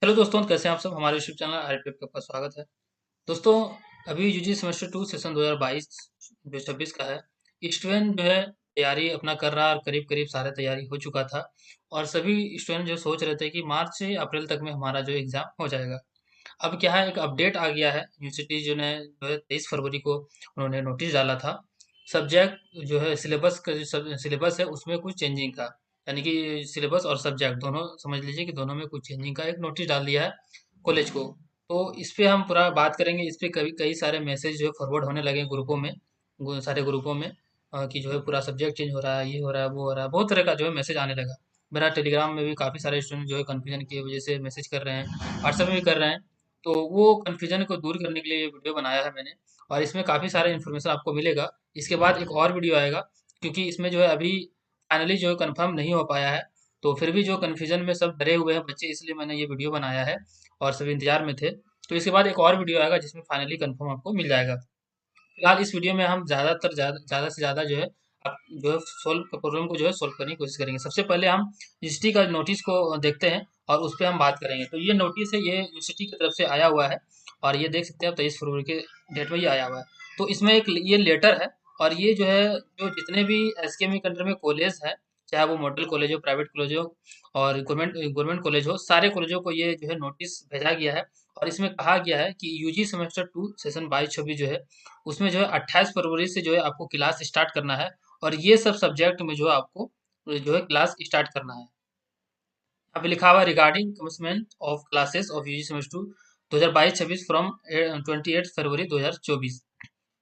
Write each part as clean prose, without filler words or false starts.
Hello दोस्तों, कैसे हैं आप सब। हमारे यूट्यूब चैनल आरपीएफ का आपका स्वागत है। दोस्तों, अभी यूजी सेमेस्टर 2 सेशन 2022 जो 26 का है, स्टूडेंट जो है तैयारी अपना कर रहा है और करीब करीब सारा तैयारी हो चुका था। और सभी स्टूडेंट जो सोच रहे थे कि मार्च से अप्रैल तक में हमारा जो एग्ज़ाम हो जाएगा। अब क्या है, एक अपडेट आ गया है। यूनिवर्सिटी जो है 23 फरवरी को उन्होंने नोटिस डाला था। सब्जेक्ट जो है सिलेबस का जो सिलेबस है उसमें कुछ चेंजिंग का, यानी कि सिलेबस और सब्जेक्ट दोनों समझ लीजिए कि दोनों में कुछ चेंजिंग का एक नोटिस डाल दिया है कॉलेज को। तो इस पे हम पूरा बात करेंगे। इस पे कभी कई सारे मैसेज जो है फॉरवर्ड होने लगे ग्रुपों में, सारे ग्रुपों में, कि जो है पूरा सब्जेक्ट चेंज हो रहा है, ये हो रहा है, वो हो रहा है, बहुत तरह का जो है मैसेज आने लगा। मेरा टेलीग्राम में भी काफ़ी सारे स्टूडेंट जो है कन्फ्यूजन की वजह से मैसेज कर रहे हैं, व्हाट्सएप में भी कर रहे हैं। तो वो कन्फ्यूजन को दूर करने के लिए ये वीडियो बनाया है मैंने। और इसमें काफ़ी सारे इन्फॉर्मेशन आपको मिलेगा। इसके बाद एक और वीडियो आएगा, क्योंकि इसमें जो है अभी फाइनली जो है कंफर्म नहीं हो पाया है। तो फिर भी जो कन्फ्यूजन में सब डरे हुए हैं बच्चे, इसलिए मैंने ये वीडियो बनाया है और सभी इंतजार में थे। तो इसके बाद एक और वीडियो आएगा जिसमें फाइनली कंफर्म आपको मिल जाएगा। फिलहाल इस वीडियो में हम ज़्यादा से ज़्यादा जो है आप जो है सोल्व प्रॉब्लम को जो है सोल्व करने की कोशिश करेंगे। सबसे पहले हम यूनिवर्सिटी का नोटिस को देखते हैं और उस पे हम बात करेंगे। तो ये नोटिस है, ये यूनिवर्सिटी की तरफ से आया हुआ है और ये देख सकते हैं आप 23 फरवरी के डेट में ये आया हुआ है। तो इसमें एक ये लेटर है और ये जो है जो जितने भी एसकेएम के अंडर में कॉलेज है, चाहे वो मॉडल कॉलेज हो, प्राइवेट कॉलेज हो और गवर्नमेंट कॉलेज हो, सारे कॉलेजों को ये जो है नोटिस भेजा गया है। और इसमें कहा गया है कि यूजी सेमेस्टर 2 सेशन 22-26 जो है उसमें जो है 28 फरवरी से जो है आपको क्लास स्टार्ट करना है। और ये सब सब्जेक्ट में जो है आपको जो है क्लास स्टार्ट करना है। यहाँ पे लिखा हुआ है regarding commencement of classes of UG semester 2022-26 from 28 February 2024।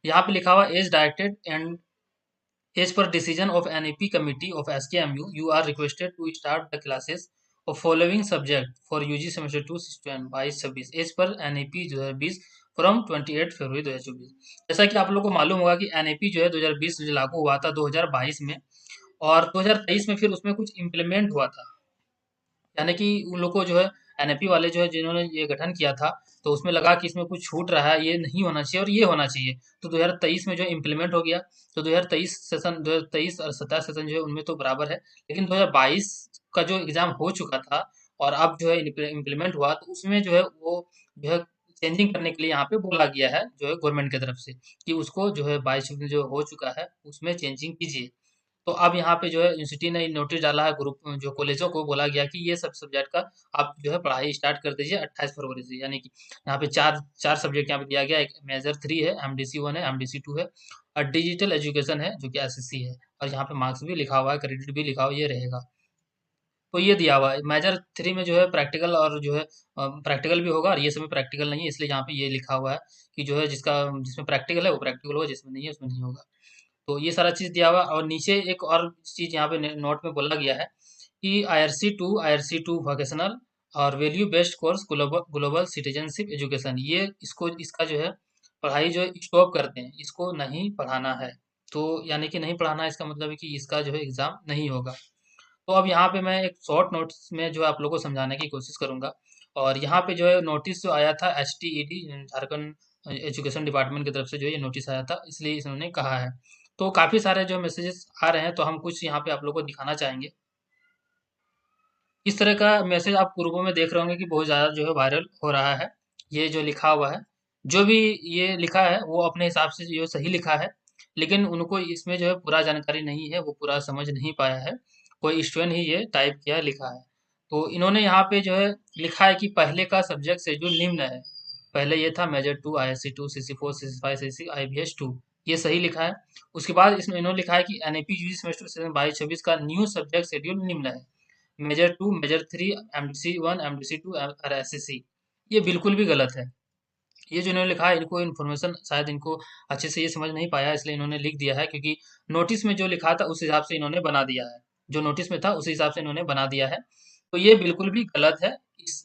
यहाँ पे लिखा हुआ as directed and as per decision of NEP committee of SKMU, you are requested to start the classes of following subject for UG semester 2 student 22-26 as per NEP 2020 from 28 February 2024। जैसा कि आप लोग को मालूम होगा कि एनईपी जो है 2020 जो लागू हुआ था 2022 में, और 2023 में फिर उसमें कुछ इम्प्लीमेंट हुआ था। यानी कि उन लोग को जो है एनएपी वाले जो है जिन्होंने ये गठन किया था, तो उसमें लगा कि इसमें कुछ छूट रहा है, ये नहीं होना चाहिए और ये होना चाहिए। तो 2023 में जो इम्प्लीमेंट हो गया। तो 2023 सेशन 2023 और 27 सेशन जो है उनमें तो बराबर है। लेकिन 2022 का जो एग्जाम हो चुका था और अब जो है इम्प्लीमेंट हुआ, तो उसमें जो है वो जो है चेंजिंग करने के लिए यहाँ पे बोला गया है जो है गवर्नमेंट की तरफ से, कि उसको जो है 22 में जो हो चुका है उसमें चेंजिंग कीजिए। तो अब यहाँ पे जो है यूनिवर्सिटी ने नोटिस डाला है ग्रुप जो कॉलेजों को, बोला गया कि ये सब सब्जेक्ट का आप जो है पढ़ाई स्टार्ट कर दीजिए 28 फरवरी से। यानी कि यहाँ पे चार चार सब्जेक्ट यहाँ पे दिया गया। एक मेजर 3 है, एमडीसी 1 है, एमडीसी 2 है और डिजिटल एजुकेशन है जो कि एसएससी है। और यहाँ पे मार्क्स भी लिखा हुआ है, क्रेडिट भी लिखा हुआ ये रहेगा। तो ये दिया हुआ है मेजर 3 में जो है प्रैक्टिकल और जो है प्रैक्टिकल भी होगा, और ये सब में प्रैक्टिकल नहीं है, इसलिए यहाँ पे ये लिखा हुआ है कि जो है जिसका जिसमें प्रैक्टिकल है वो प्रैक्टिकल होगा, जिसमें नहीं है उसमें नहीं होगा। तो ये सारा चीज़ दिया हुआ। और नीचे एक और चीज़ यहाँ पे नोट में बोला गया है कि IRC2 वोकेशनल और value based course global global citizenship education, ये इसको इसका जो है पढ़ाई जो है स्टॉप करते हैं, इसको नहीं पढ़ाना है। तो यानी कि नहीं पढ़ाना है, इसका मतलब है कि इसका जो है एग्ज़ाम नहीं होगा। तो अब यहाँ पे मैं एक शॉर्ट नोट्स में जो है आप लोगों को समझाने की कोशिश करूंगा। और यहाँ पे जो है नोटिस जो आया था HTED झारखंड एजुकेशन डिपार्टमेंट की तरफ से जो ये नोटिस आया था, इसलिए इन्होंने कहा है। तो काफ़ी सारे जो मैसेजेस आ रहे हैं, तो हम कुछ यहाँ पे आप लोगों को दिखाना चाहेंगे। इस तरह का मैसेज आप ग्रुपों में देख रहे होंगे कि बहुत ज़्यादा जो है वायरल हो रहा है। ये जो लिखा हुआ है, जो भी ये लिखा है वो अपने हिसाब से जो सही लिखा है, लेकिन उनको इसमें जो है पूरा जानकारी नहीं है, वो पूरा समझ नहीं पाया है। कोई स्टूडेंट ही ये टाइप किया लिखा है। तो इन्होंने यहाँ पे जो है लिखा है कि पहले का सब्जेक्ट शेड्यूल निम्न है। पहले ये था major 2, ISC 2, CC 4, CC 5, CC IBS 2, ये सही लिखा है। उसके बाद इसमें इन्होंने लिखा है कि NAP यूजी सेमेस्टर सेशन 22-26 का न्यू सब्जेक्ट शेड्यूल निम्न है। मेजर 2, मेजर 3, एमडीसी 1, एमडीसी 2 और एसएससी। ये बिल्कुल भी गलत है। ये जो इन्होंने लिखा है, इनको इन्फॉर्मेशन शायद इनको अच्छे से ये समझ नहीं पाया, इसलिए इन्होंने लिख दिया है। क्योंकि नोटिस में जो लिखा था उस हिसाब से इन्होंने बना दिया है, जो नोटिस में था उस हिसाब से इन्होंने बना दिया है। तो ये बिल्कुल भी गलत है।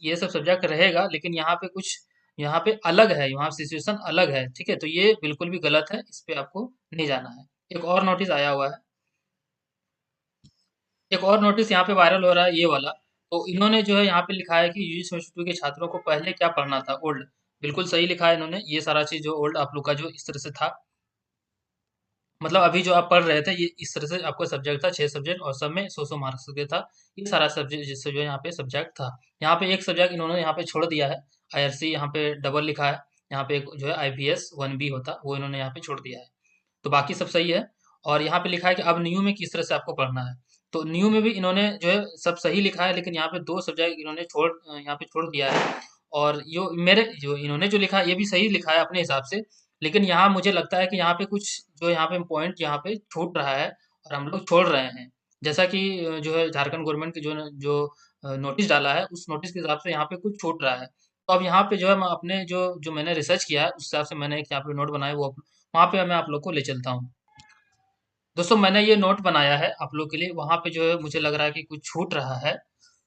ये सब सब्जेक्ट रहेगा, लेकिन यहाँ पे कुछ यहाँ पे अलग है, यहाँ सिचुएशन अलग है, ठीक है। तो ये बिल्कुल भी गलत है, इस पे आपको नहीं जाना है। एक और नोटिस आया हुआ है, एक और नोटिस यहाँ पे वायरल हो रहा है, ये वाला। तो इन्होंने जो है यहाँ पे लिखा है कि यूजी सेमेस्टर 2 के छात्रों को पहले क्या पढ़ना था, ओल्ड। बिल्कुल सही लिखा है इन्होंने, ये सारा चीज जो ओल्ड आप लोग का जो इस तरह से था। मतलब अभी जो आप पढ़ रहे थे ये इस तरह से आपका सब्जेक्ट था, 6 सब्जेक्ट और सब में 100-100 मार्क्स का था। ये सारा सब्जेक्ट जिससे जो यहाँ पे सब्जेक्ट था। यहाँ पे एक सब्जेक्ट इन्होंने यहाँ पे छोड़ दिया है। आईआरसी यहाँ पे डबल लिखा है। यहाँ पे एक जो है आईपीएस 1B होता वो इन्होंने यहाँ पे छोड़ दिया है। तो बाकी सब सही है। और यहाँ पे लिखा है कि अब न्यू में किस तरह से आपको पढ़ना है। तो न्यू में भी इन्होंने जो है सब सही लिखा है, लेकिन यहाँ पे 2 सब्जेक्ट इन्होंने यहाँ पे छोड़ दिया है। और यो मेरे जो इन्होंने जो लिखा है ये भी सही लिखा है अपने हिसाब से। लेकिन यहाँ मुझे लगता है कि यहाँ पे कुछ जो यहाँ पे पॉइंट यहाँ पे छूट रहा है और हम लोग छोड़ रहे हैं। जैसा कि जो है झारखंड गवर्नमेंट की जो नोटिस डाला है उस नोटिस के हिसाब से यहाँ पे कुछ छूट रहा है। तो अब यहाँ पे जो है मैं अपने जो जो मैंने रिसर्च किया है उस हिसाब से मैंने एक यहाँ पे नोट बनाया वो वहाँ पे मैं आप लोग को ले चलता हूँ। दोस्तों मैंने ये नोट बनाया है आप लोग के लिए, वहाँ पे जो है मुझे लग रहा है कि कुछ छूट रहा है।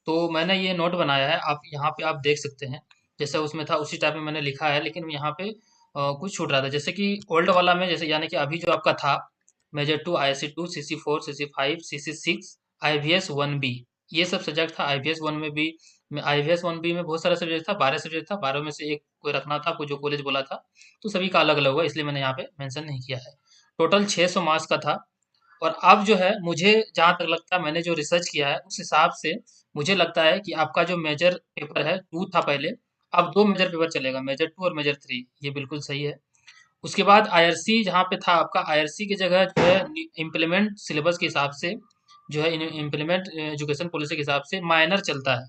तो मैंने ये नोट बनाया है, आप यहाँ पे आप देख सकते हैं। जैसा उसमें था उसी टाइप में मैंने लिखा है, लेकिन यहाँ पे कुछ छूट रहा था। जैसे कि ओल्ड वाला में जैसे यानी कि अभी जो आपका था major 2 ISC 2 CC 4 CC 5 CC 6 IVS 1B, ये सब सब्जेक्ट था। IVS 1 में भी IVS 1B में बहुत सारा सब्जेक्ट था, 12 सब्जेक्ट था, 12 में से एक कोई रखना था, आपको जो कॉलेज बोला था। तो सभी का अलग अलग हुआ, इसलिए मैंने यहाँ पे मेंशन नहीं किया है। टोटल 600 मार्क्स का था। और अब जो है मुझे जहाँ तक लगता है मैंने जो रिसर्च किया है उस हिसाब से मुझे लगता है कि आपका जो मेजर पेपर है 2 था पहले, अब 2 मेजर पेपर चलेगा, मेजर 2 और मेजर 3। ये बिल्कुल सही है। उसके बाद आईआरसी जहाँ पे था आपका, आईआरसी की जगह जो है इम्प्लीमेंट सिलेबस के हिसाब से जो है इम्प्लीमेंट एजुकेशन पॉलिसी के हिसाब से माइनर चलता है।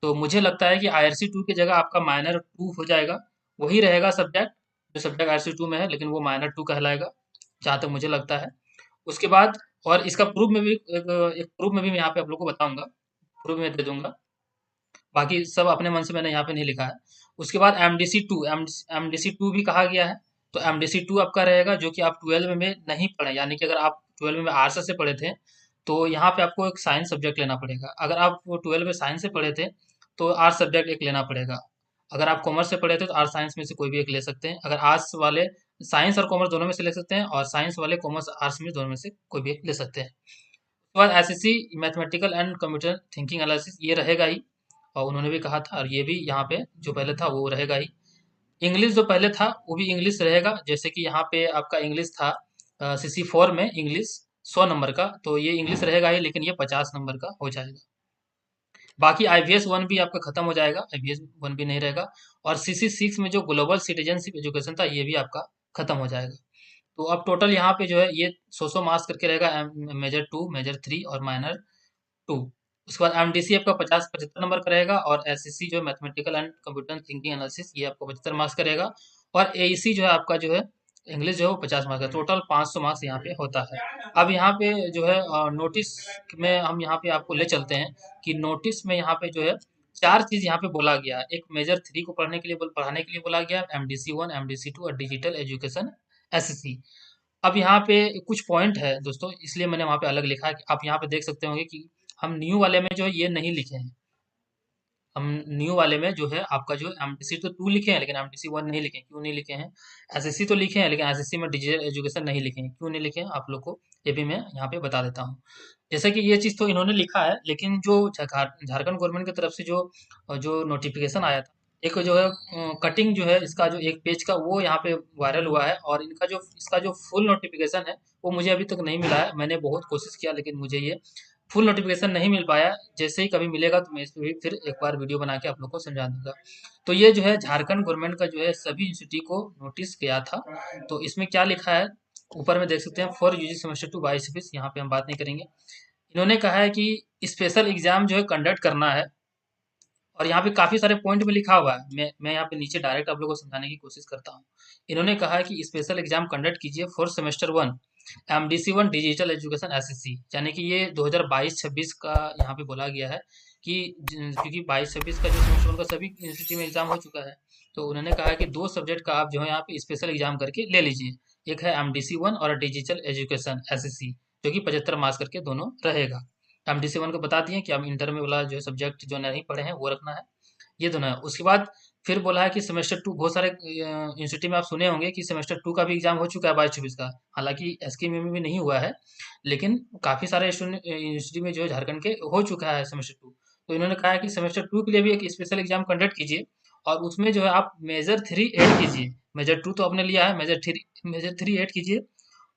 तो मुझे लगता है कि आईआरसी 2 की जगह आपका माइनर 2 हो जाएगा। वही रहेगा सब्जेक्ट जो सब्जेक्ट आईआरसी 2 में है, लेकिन वो माइनर 2 कहलाएगा, जहाँ तक मुझे लगता है। उसके बाद और इसका प्रूफ में भी एक प्रूफ में भी मैं यहाँ पे आप लोग को बताऊंगा, प्रूफ में दे दूंगा। बाकी सब अपने मन से मैंने यहाँ पे नहीं लिखा है। उसके बाद एमडीसी टू भी कहा गया है। तो एमडीसी 2 आपका रहेगा जो कि आप 12 में नहीं पढ़े, यानी कि अगर आप 12 में आर्ट्स से पढ़े थे तो यहाँ पे आपको एक साइंस सब्जेक्ट लेना पड़ेगा। अगर आप 12 में साइंस से पढ़े थे तो आर्ट्स सब्जेक्ट एक लेना पड़ेगा। अगर आप कॉमर्स से पढ़े थे तो आर्ट्स साइंस में से कोई भी एक ले सकते हैं। अगर आर्ट्स वाले साइंस और कॉमर्स दोनों में से ले सकते हैं, और साइंस वाले कॉमर्स आर्ट्स में दोनों में से कोई भी एक ले सकते हैं। उसके बाद SSC mathematical and computer thinking analysis ये रहेगा ही, और उन्होंने भी कहा था, और ये भी यहाँ पे जो पहले था वो रहेगा ही। इंग्लिश जो पहले था वो भी इंग्लिश रहेगा, जैसे कि यहाँ पे आपका इंग्लिश था CC 4 में इंग्लिश 100 नंबर का, तो ये इंग्लिश रहेगा ही, लेकिन ये 50 नंबर का हो जाएगा। बाकी IVS 1 भी आपका खत्म हो जाएगा, IVS 1 भी नहीं रहेगा। और CC 6 में जो ग्लोबल सिटीजनशिप एजुकेशन था ये भी आपका खत्म हो जाएगा। तो अब टोटल यहाँ पे जो है ये 100 मार्क्स करके रहेगा, मेजर 2 मेजर 3 और माइनर 2। उसके बाद एमडीसी आपका 75 नंबर का रहेगा, और एसएससी जो है mathematical and computer thinking analysis ये आपको 75 मार्क्स का रहेगा। और एईसी जो है आपका जो है इंग्लिश जो है वो 50 मार्क्स का, टोटल 500 मार्क्स यहाँ पे होता है। अब यहाँ पे जो है नोटिस में हम यहाँ पे आपको ले चलते हैं कि नोटिस में यहाँ पे जो है 4 चीज यहाँ पे बोला गया है। एक मेजर 3 को पढ़ने के लिए पढ़ाने के लिए बोला गया है, MDC 1 MDC 2 और डिजिटल एजुकेशन एसएससी। अब यहाँ पे कुछ पॉइंट है दोस्तों, इसलिए मैंने वहाँ पे अलग लिखा है कि आप यहाँ पे देख सकते होंगे कि हम न्यू वाले में जो है ये नहीं लिखे हैं। हम न्यू वाले में जो है आपका जो एमटीसी तो 2 लिखे हैं, लेकिन एमटीसी 1 नहीं लिखे हैं। क्यों नहीं लिखे हैं? एसएससी तो लिखे हैं, लेकिन एसएससी में डिजिटल एजुकेशन नहीं लिखे हैं। क्यों नहीं लिखे हैं आप लोग को ये भी मैं यहाँ पे बता देता हूँ। जैसे कि ये चीज़ तो इन्होंने लिखा है, लेकिन जो झारखंड गवर्नमेंट की तरफ से जो जो नोटिफिकेशन आया था, एक जो है कटिंग जो है इसका जो एक पेज का वो यहाँ पे वायरल हुआ है, और इनका जो इसका जो फुल नोटिफिकेशन है वो मुझे अभी तक नहीं मिला है। मैंने बहुत कोशिश किया, लेकिन मुझे ये फुल नोटिफिकेशन नहीं मिल पाया। जैसे ही कभी मिलेगा तो मैं इस पे भी फिर एक बार वीडियो बना के आप लोग को समझा दूंगा। तो ये जो है झारखंड गवर्नमेंट का जो है सभी इंस्टीट्यूट को नोटिस गया था। तो इसमें क्या लिखा है ऊपर में देख सकते हैं, फॉर यूजी सेमेस्टर 2 बाई छब्बीस, यहाँ पे हम बात नहीं करेंगे। इन्होंने कहा है कि स्पेशल एग्जाम जो है कंडक्ट करना है, और यहाँ पे काफी सारे पॉइंट में लिखा हुआ है। मैं यहाँ पे नीचे डायरेक्ट आप लोगों को समझाने की कोशिश करता हूँ। इन्होंने कहा है कि स्पेशल एग्जाम कंडक्ट कीजिए for semester 1 MDC 1 digital education SSC, यानी कि ये 2022-26 का यहाँ पे बोला गया है कि क्योंकि 22-26 का जो सेमेस्टर 1 का सभी इंस्टीट्यूट में एग्जाम हो चुका है, तो उन्होंने कहा है कि 2 सब्जेक्ट का आप जो है यहाँ पे स्पेशल एग्जाम करके ले लीजिए। एक है MDC 1 और डिजिटल एजुकेशन एसएससी, जो कि 75 मार्क्स करके दोनों रहेगा। MDC 1 को बता दिए कि हम इंटर में वाला जो सब्जेक्ट जो नहीं पढ़े हैं वो रखना है, ये दोनों है। उसके बाद फिर बोला है कि सेमेस्टर 2, बहुत सारे इंस्टीट्यूट में आप सुने होंगे कि सेमेस्टर 2 का भी एग्जाम हो चुका है 22-24 का, हालांकि एसके में भी नहीं हुआ है, लेकिन काफी सारे इंस्टीट्यूट में जो है झारखंड के हो चुका है सेमेस्टर 2। तो इन्होंने कहा है कि सेमेस्टर 2 के लिए भी एक स्पेशल एग्जाम कंडक्ट कीजिए, और उसमें जो है आप मेजर 3 ऐड कीजिए। मेजर 2 तो आपने लिया है, मेजर 3 ऐड कीजिए।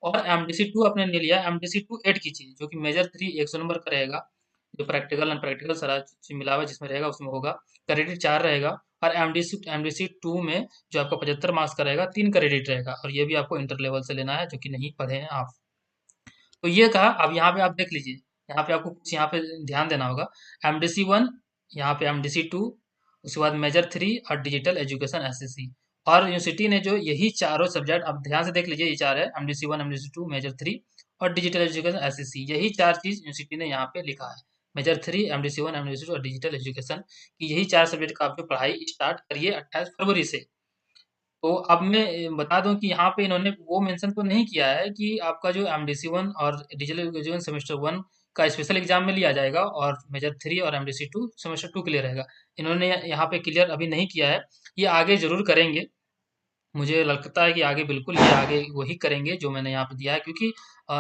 और MDC2 आपने ले लिया, MDC2 ऐड कीजिए, जो कि मेजर 3 100 नंबर का रहेगा, जो प्रैक्टिकल अनप्रैक्टिकल सारा चीज मिला हुआ जिसमें रहेगा उसमें होगा। क्रेडिट 4 रहेगा, और MDC2 में जो आपका 75 मार्क्स का रहेगा 3 क्रेडिट रहेगा, और ये भी आपको इंटर लेवल से लेना है, जो कि नहीं पढ़े हैं आप। तो ये कहा। अब यहाँ पे आप देख लीजिए, यहाँ पे आपको कुछ यहाँ पे ध्यान देना होगा। MDC1, यहाँ पे MDC2, उसके बाद मेजर 3 और डिजिटल एजुकेशन SSC। और यूनिवर्सिटी ने जो यही चारों सब्जेक्ट, आप ध्यान से देख लीजिए, ये चार है, MDC1, MDC2, मेजर 3 और डिजिटल एजुकेशन SSC। यही चार चीज यूनिवर्सिटी ने यहाँ पे लिखा है। मेजर 3, MDC1, MDC2 और डिजिटल एजुकेशन की यही चार सब्जेक्ट का आप जो पढ़ाई स्टार्ट करिए 28 फरवरी से। तो अब मैं बता दूं कि यहाँ पे इन्होंने वो मेंशन तो नहीं किया है कि आपका जो MDC1 और डिजिटल एजुकेशन सेमेस्टर 1 का स्पेशल एग्जाम में लिया जाएगा, और मेजर 3 और MDC2 सेमेस्टर 2 के लिए रहेगा। इन्होंने यहाँ पे क्लियर अभी नहीं किया है। ये आगे जरूर करेंगे, मुझे लगता है कि आगे बिल्कुल ये आगे वही करेंगे जो मैंने यहाँ पे दिया है, क्योंकि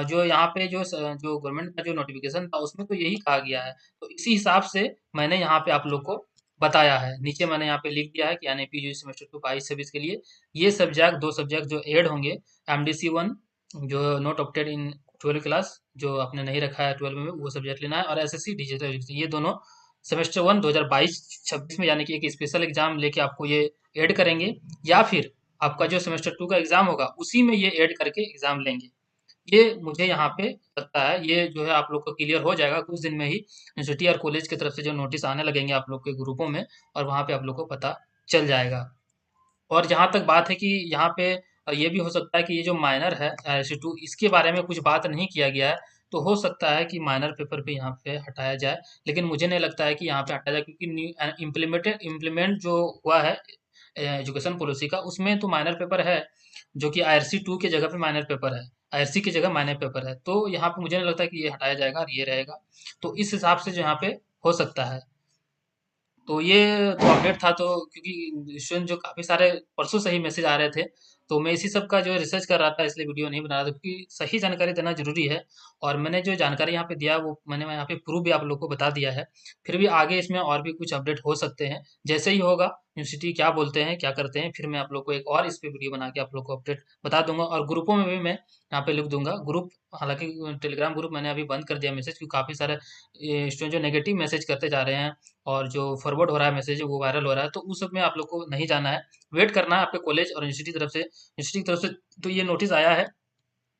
जो यहाँ पे जो गवर्नमेंट का जो नोटिफिकेशन था उसमें तो यही कहा गया है। तो इसी हिसाब से मैंने यहाँ पे आप लोग को बताया है। नीचे मैंने यहाँ पे लिख दिया है कि एनएपी जो सेमेस्टर 2 22-26 के लिए ये सब्जेक्ट, दो सब्जेक्ट जो ऐड होंगे, MDC1 जो नॉट ऑप्टेड इन 12 क्लास, जो आपने नहीं रखा है 12 में, वो सब्जेक्ट लेना है, और SSC डिजिटल एजुकेशन, ये दोनों सेमेस्टर 1 2022-26 में, यानी कि एक स्पेशल एग्जाम लेके आपको ये ऐड करेंगे, या फिर आपका जो सेमेस्टर 2 का एग्जाम होगा उसी में ये ऐड करके एग्जाम लेंगे। ये मुझे यहाँ पे लगता है, ये जो है आप लोग को क्लियर हो जाएगा कुछ दिन में ही। यूनिवर्सिटी और कॉलेज की तरफ से जो नोटिस आने लगेंगे आप लोग के ग्रुपों में, और वहाँ पे आप लोग को पता चल जाएगा। और जहाँ तक बात है कि यहाँ पे ये भी हो सकता है कि ये जो माइनर है RC2, इसके बारे में कुछ बात नहीं किया गया है, तो हो सकता है कि माइनर पेपर पे यहाँ पे हटाया जाए। लेकिन मुझे नहीं लगता है कि यहाँ पे हटाया जाए, क्योंकि इम्प्लीमेंट जो हुआ है एजुकेशन पॉलिसी का, उसमें तो माइनर पेपर है, जो कि IRC2 के जगह पे माइनर पेपर है, IRC की जगह माइनर पेपर है। तो यहाँ पे मुझे नहीं लगता कि ये हटाया जाएगा और ये रहेगा। तो इस हिसाब से जो यहाँ पे हो सकता है। तो ये तो अपडेट था, तो क्योंकि स्टूडेंट जो काफ़ी सारे परसों से ही मैसेज आ रहे थे, तो मैं इसी सब का जो रिसर्च कर रहा था, इसलिए वीडियो नहीं बना रहा था, क्योंकि सही जानकारी देना ज़रूरी है। और मैंने जो जानकारी यहाँ पे दिया वो मैंने यहाँ पे प्रूफ भी आप लोग को बता दिया है। फिर भी आगे इसमें और भी कुछ अपडेट हो सकते हैं, जैसे ही होगा यूनिवर्सिटी क्या बोलते हैं क्या करते हैं, फिर मैं आप लोग को एक और इस पे वीडियो बना के आप लोग को अपडेट बता दूंगा। और ग्रुपों में भी मैं यहाँ पे लिख दूंगा ग्रुप। हालांकि टेलीग्राम ग्रुप मैंने अभी बंद कर दिया मैसेज, क्योंकि काफ़ी सारे स्टूडेंट जो नेगेटिव मैसेज करते जा रहे हैं, और जो फॉरवर्ड हो रहा है मैसेज वो वायरल हो रहा है, तो उस सब में आप लोग को नहीं जाना है। वेट करना है आपके कॉलेज और यूनिवर्सिटी की तरफ से। तो ये नोटिस आया है,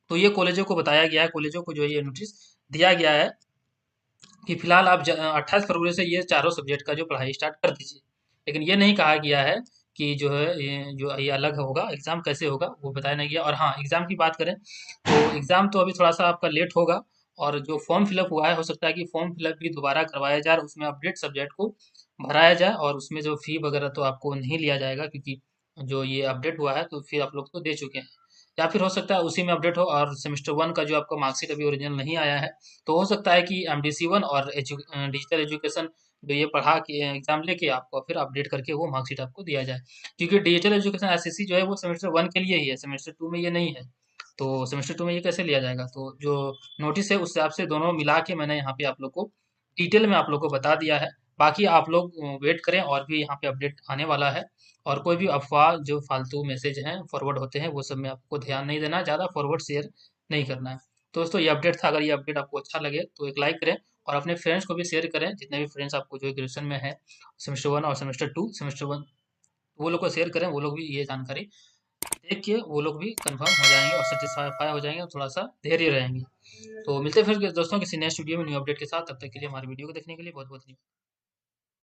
तो ये कॉलेजों को बताया गया है, कॉलेजों को जो है ये नोटिस दिया गया है कि फिलहाल आप 28 फरवरी से ये चारों सब्जेक्ट का जो पढ़ाई स्टार्ट कर दीजिए। लेकिन ये नहीं कहा गया है कि जो है ये अलग होगा, एग्ज़ाम कैसे होगा वो बताया नहीं गया। और हाँ, एग्ज़ाम की बात करें तो एग्ज़ाम तो अभी थोड़ा सा आपका लेट होगा, और जो फॉर्म फिलअप हुआ है हो सकता है कि फॉर्म फिलअप भी दोबारा करवाया जाए और उसमें अपडेट सब्जेक्ट को भराया जाए, और उसमें जो फ़ी वगैरह तो आपको नहीं लिया जाएगा, क्योंकि जो ये अपडेट हुआ है तो फिर आप लोग तो दे चुके हैं। या फिर हो सकता है उसी में अपडेट हो, और सेमेस्टर 1 का जो आपका मार्कशीट अभी ओरिजिनल नहीं आया है, तो हो सकता है कि MDC1 और डिजिटल एजुकेशन जो ये पढ़ा के एग्जाम लेके आपको फिर अपडेट करके वो मार्कशीट आपको दिया जाए। क्योंकि डिजिटल एजुकेशन SSC जो है वो सेमेस्टर 1 के लिए ही है, सेमेस्टर 2 में ये नहीं है। तो सेमेस्टर 2 में ये कैसे लिया जाएगा? तो जो नोटिस है उस हिसाब से दोनों मिला के मैंने यहाँ पे आप लोग को डिटेल में आप लोग को बता दिया है। बाकी आप लोग वेट करें, और भी यहाँ पे अपडेट आने वाला है। और कोई भी अफवाह जो फालतू मैसेज हैं फॉरवर्ड होते हैं, वो सब में आपको ध्यान नहीं देना है, ज़्यादा फॉरवर्ड शेयर नहीं करना है। तो दोस्तों ये अपडेट था, अगर ये अपडेट आपको अच्छा लगे तो एक लाइक करें, और अपने फ्रेंड्स को भी शेयर करें, जितने भी फ्रेंड्स आपको जो ग्रेजुएशन में है, सेमेस्टर 1 और सेमेस्टर 1, वो लोग को शेयर करें, वो लोग भी ये जानकारी देख के वो लोग भी कंफर्म हो जाएंगे और सेटिस्फाई हो जाएंगे, और थोड़ा सा धैर्य रहेंगे। तो मिलते हैं फिर दोस्तों किसी नेक्स्ट वीडियो में न्यू अपडेट के साथ। तब तक के लिए हमारे वीडियो को देखने के लिए बहुत बहुत धन्यवाद।